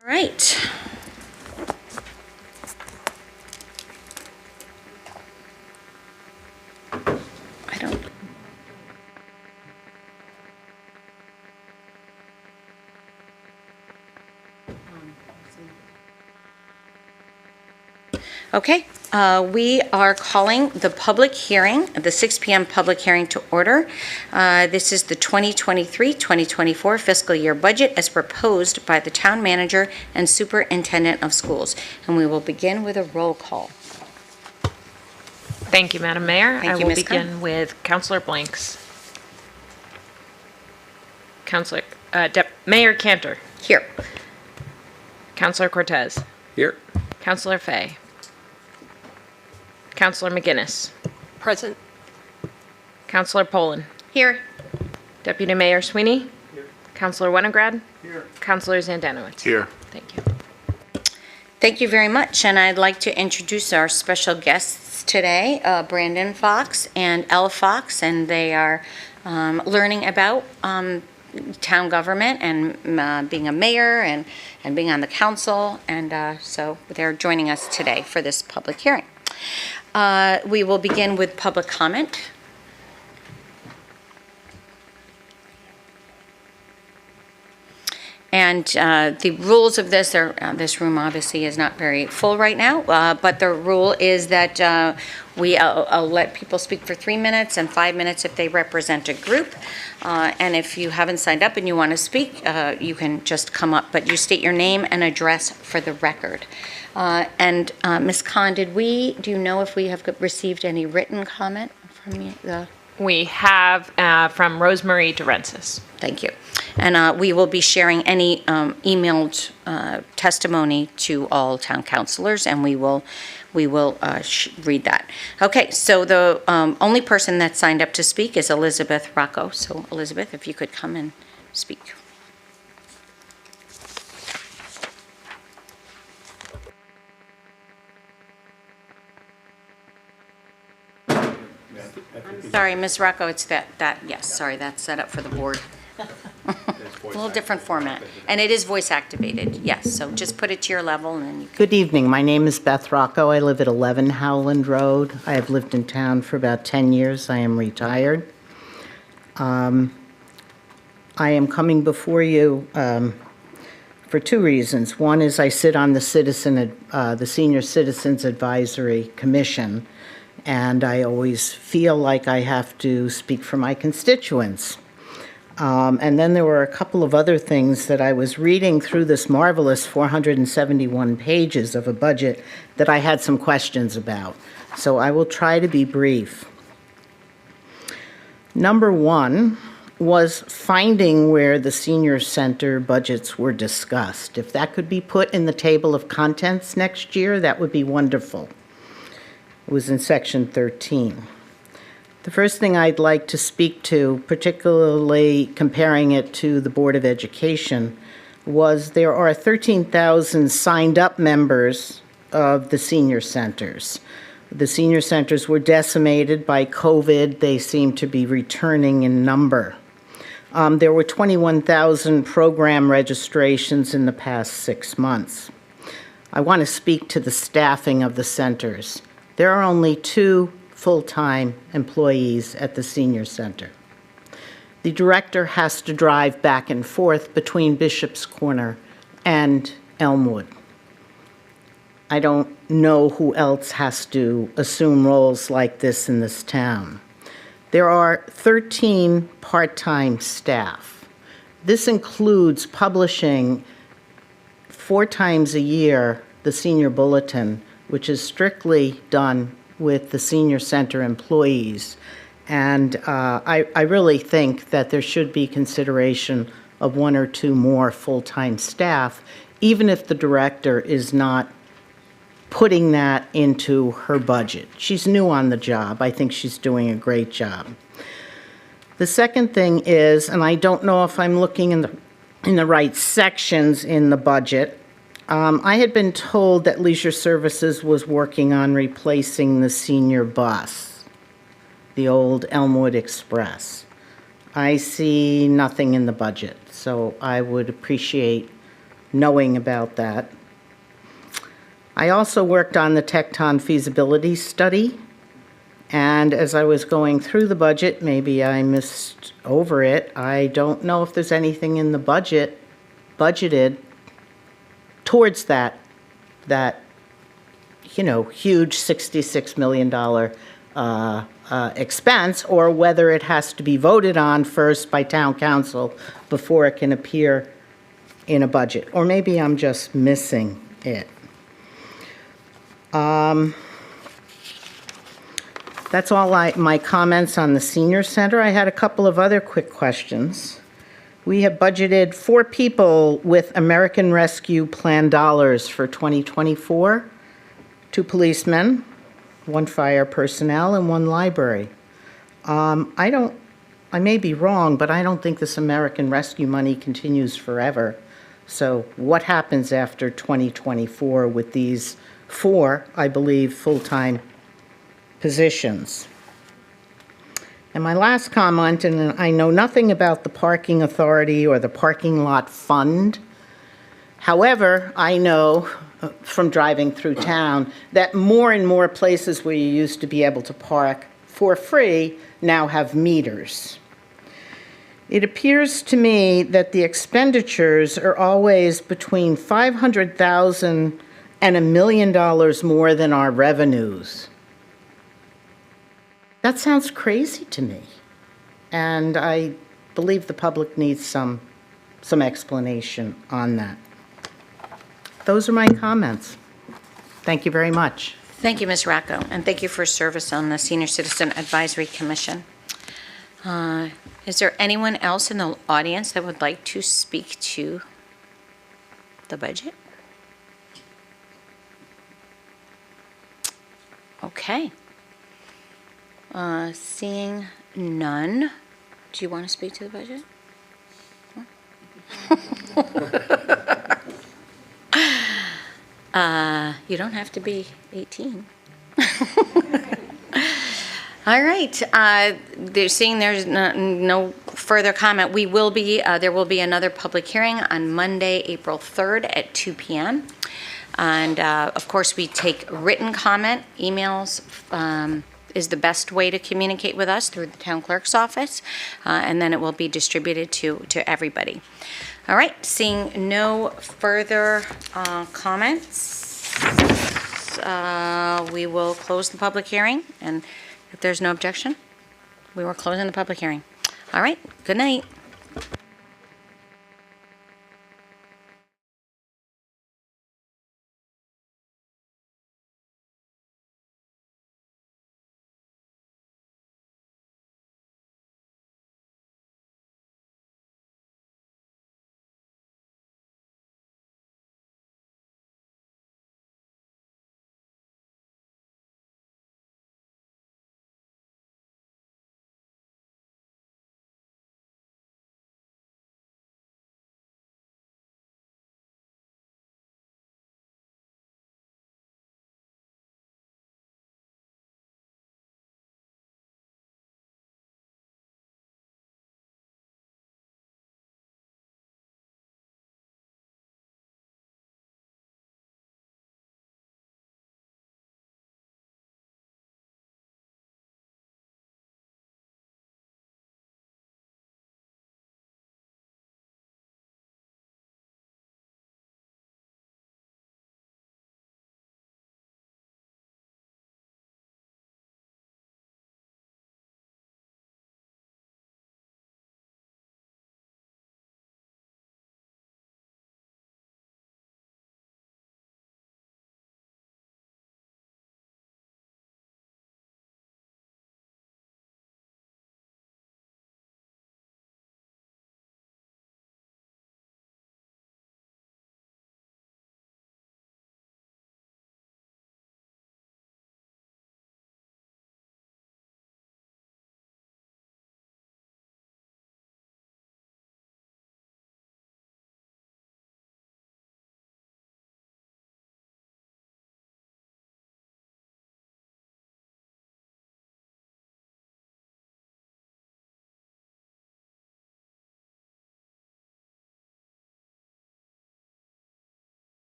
All right. I don't. Okay, we are calling the public hearing, the 6 p.m. public hearing to order. This is the 2023-2024 fiscal year budget as proposed by the town manager and superintendent of schools. And we will begin with a roll call. Thank you, Madam Mayor. Thank you, I will Ms. begin with Councillor Blanks. Mayor Cantor. Here. Councillor Cortez. Here. Councillor Fay. Councillor McGinnis. Present. Councillor Poland. Here. Deputy Mayor Sweeney. Here. Councillor Winograd. Here. Councillor Zandanowits. Here. Thank you. Thank you very much, and I'd like to introduce our special guests today, Brandon Fox and Elle Fox, and they are learning about town government and being a mayor and being on the council, and so they're joining us today for this public hearing. We will begin with public comment. And the rules of this are, this room obviously is not very full right now, but the rule is that I'll let people speak for 3 minutes and 5 minutes if they represent a group. And if you haven't signed up and you want to speak, you can just come up, but you state your name and address for the record. And Ms. Khan, do you know if we have received any written comment from you? We have from Rosemarie DeRensis. Thank you. And we will be sharing any emailed testimony to all town councilors, and we will read that. Okay, so the only person that signed up to speak is Elizabeth Rocco. So Elizabeth, if you could come and speak. Sorry, Ms. Rocco, it's yes, sorry, that's set up for the board. A little different format. And it is voice activated, yes, so just put it to your level and then you can. Good evening. My name is Beth Rocco. I live at 11 Howland Road. I have lived in town for about 10 years. I am retired. I am coming before you for two reasons. One is I sit on the Senior Citizens Advisory Commission, and I always feel like I have to speak for my constituents. And then there were a couple of other things that I was reading through this marvelous 471 pages of a budget that I had some questions about. So I will try to be brief. Number one was finding where the senior center budgets were discussed. If that could be put in the table of contents next year, that would be wonderful. It was in section 13. The first thing I'd like to speak to, particularly comparing it to the Board of Education, was there are 13,000 signed up members of the senior centers. The senior centers were decimated by COVID. They seem to be returning in number. There were 21,000 program registrations in the past 6 months. I want to speak to the staffing of the centers. There are only 2 full-time employees at the senior center. The director has to drive back and forth between Bishop's Corner and Elmwood. I don't know who else has to assume roles like this in this town. There are 13 part-time staff. This includes publishing 4 times a year the senior bulletin, which is strictly done with the senior center employees. And I really think that there should be consideration of 1 or 2 more full-time staff, even if the director is not putting that into her budget. She's new on the job. I think she's doing a great job. The second thing is, and I don't know if I'm looking in the right sections in the budget, I had been told that Leisure Services was working on replacing the senior bus, the old Elmwood Express. I see nothing in the budget, so I would appreciate knowing about that. I also worked on the Tecton feasibility study, and as I was going through the budget, maybe I missed over it. I don't know if there's anything in the budget budgeted towards that huge $66 million expense, or whether it has to be voted on first by town council before it can appear in a budget. Or maybe I'm just missing it. That's all my comments on the senior center. I had a couple of other quick questions. We have budgeted 4 people with American Rescue Plan dollars for 2024, 2 policemen, 1 fire personnel, and 1 library. I may be wrong, but I don't think this American Rescue money continues forever. So what happens after 2024 with these 4, I believe, full-time positions? And my last comment, and I know nothing about the parking authority or the parking lot fund. However, I know from driving through town that more and more places where you used to be able to park for free now have meters. It appears to me that the expenditures are always between $500,000 and $1 million more than our revenues. That sounds crazy to me, and I believe the public needs some explanation on that. Those are my comments. Thank you very much. Thank you, Ms. Racco, and thank you for service on the Senior Citizen Advisory Commission. Is there anyone else in the audience that would like to speak to the budget? Okay. Seeing none, do you want to speak to the budget? You don't have to be 18. All right. Seeing there's no further comment, there will be another public hearing on Monday, April 3rd at 2 p.m. And of course, we take written comment. Emails is the best way to communicate with us through the town clerk's office, and then it will be distributed to everybody. All right, seeing no further comments, we will close the public hearing, and if there's no objection, we will close the public hearing. All right, good night.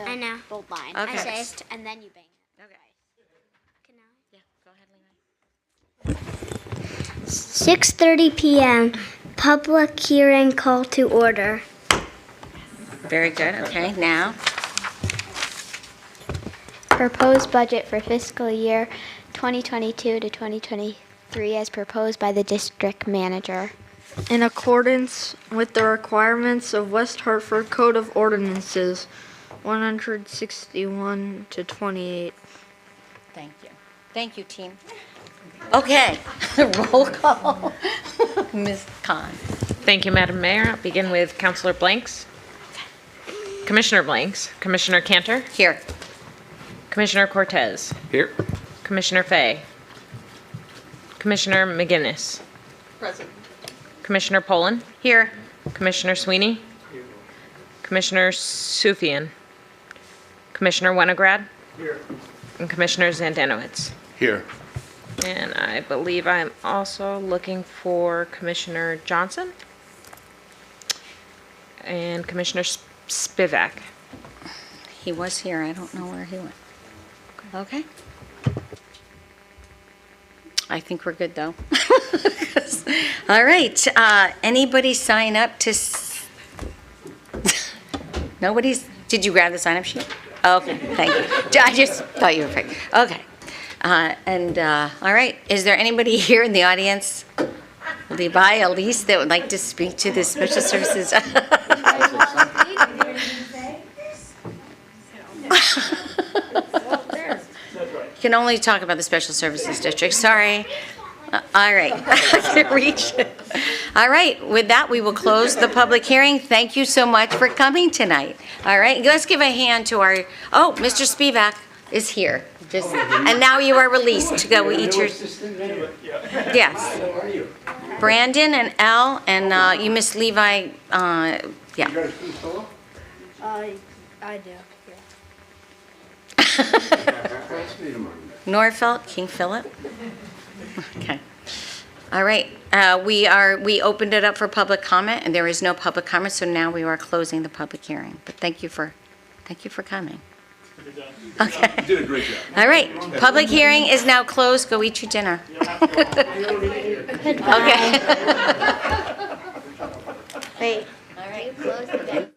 I know. bold line. Okay. I assist, and then you bang it. Okay. Can I? Yeah, go ahead, Levi. 6:30 p.m. Public hearing call to order. Very good. Okay, now. Proposed budget for fiscal year 2022 to 2023 as proposed by the district manager. In accordance with the requirements of West Hartford Code of Ordinances 161 to 28. Thank you. Thank you, team. Okay, roll call. Ms. Khan. Thank you, Madam Mayor. I'll begin with Counselor Blanks. Commissioner Blanks. Commissioner Cantor. Here. Commissioner Cortez. Here. Commissioner Fay. Commissioner McGinnis. Present. Commissioner Poland. Here. Commissioner Sweeney. Commissioner Sufian. Commissioner Winograd. Here. And Commissioner Zandanowits. Here. And I believe I'm also looking for Commissioner Johnson and Commissioner Spivak. He was here. I don't know where he went. Okay. I think we're good, though. All right. Anybody sign up to... Nobody's... Did you grab the sign-up sheet? Okay, thank you. I just thought you were afraid. Okay. All right. Is there anybody here in the audience, Levi, Elise, that would like to speak to the special services? You can only talk about the special services district. Sorry. All right. I can't reach it. All right. With that, we will close the public hearing. Thank you so much for coming tonight. All right. Let's give a hand to our, oh, Mr. Spivak is here. And now you are released to go eat your, yes. Brandon and Elle, and you miss Levi, yeah. I do. Norfolk, King Philip. Okay. All right. We opened it up for public comment, and there is no public comment, so now we are closing the public hearing. But thank you for coming. Okay. You did a great job. All right. Public hearing is now closed. Go eat your dinner. Okay. Wait. All right. Close the